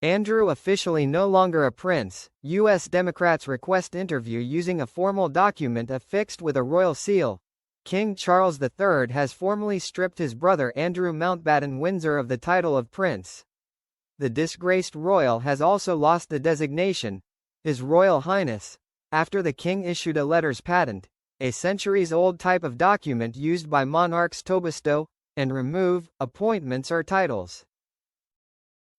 Andrew officially no longer a prince. U.S. Democrats request interview using a formal document affixed with a royal seal. King Charles III has formally stripped his brother Andrew Mountbatten Windsor of the title of prince. The disgraced royal has also lost the designation, His Royal Highness, after the king issued a letters patent, a centuries-old type of document used by monarchs to bestow and remove appointments or titles.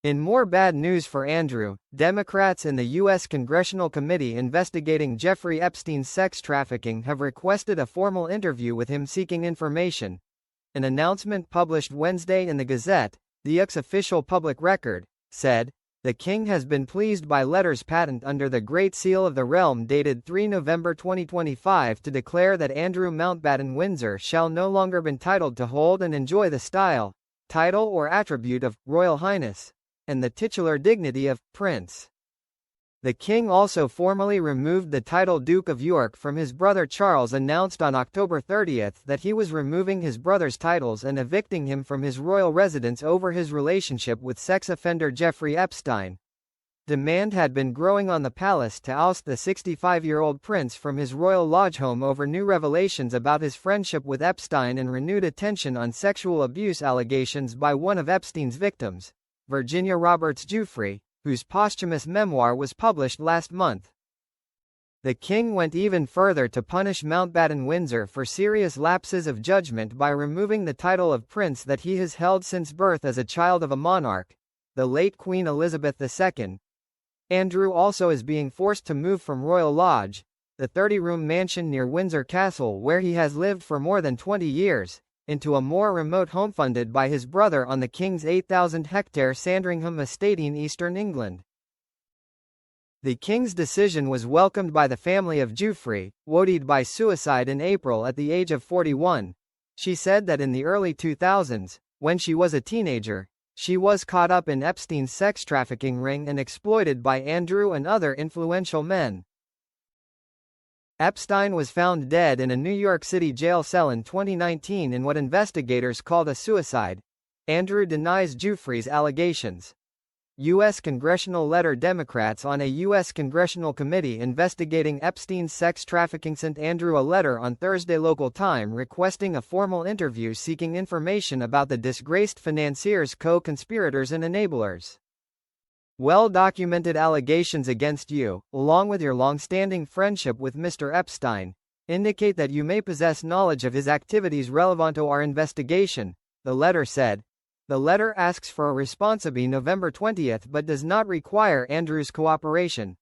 In more bad news for Andrew, Democrats in the U.S. Congressional Committee investigating Jeffrey Epstein's sex trafficking have requested a formal interview with him seeking information. An announcement published Wednesday in the Gazette, the official public record, said, "The king has been pleased by letters patent under the Great Seal of the Realm dated 3 November 2025 to declare that Andrew Mountbatten Windsor shall no longer be entitled to hold and enjoy the style, title or attribute of Royal Highness, and the titular dignity of Prince." The king also formally removed the title Duke of York from his brother Charles, announced on October 30 that he was removing his brother's titles and evicting him from his royal residence over his relationship with sex offender Jeffrey Epstein. Demand had been growing on the palace to oust the 65-year-old prince from his royal lodge home over new revelations about his friendship with Epstein and renewed attention on sexual abuse allegations by one of Epstein's victims, Virginia Roberts Giuffre, whose posthumous memoir was published last month. The king went even further to punish Mountbatten Windsor for serious lapses of judgment by removing the title of prince that he has held since birth as a child of a monarch, the late Queen Elizabeth II. Andrew also is being forced to move from Royal Lodge, the 30-room mansion near Windsor Castle where he has lived for more than 20 years, into a more remote home funded by his brother on the king's 8,000-hectare Sandringham estate in eastern England. The king's decision was welcomed by the family of Giuffre, wounded by suicide in April at the age of 41. She said that in the early 2000s, when she was a teenager, she was caught up in Epstein's sex trafficking ring and exploited by Andrew and other influential men. Epstein was found dead in a New York City jail cell in 2019 in what investigators called a suicide. Andrew denies Giuffre's allegations. U.S. congressional letter Democrats on a U.S. congressional committee investigating Epstein's sex trafficking sent Andrew a letter on Thursday local time requesting a formal interview seeking information about the disgraced financier's co-conspirators and enablers. Well-documented allegations against you, along with your long-standing friendship with Mr. Epstein, indicate that you may possess knowledge of his activities relevant to our investigation, the letter said. The letter asks for a response by November 20 but does not require Andrew's cooperation.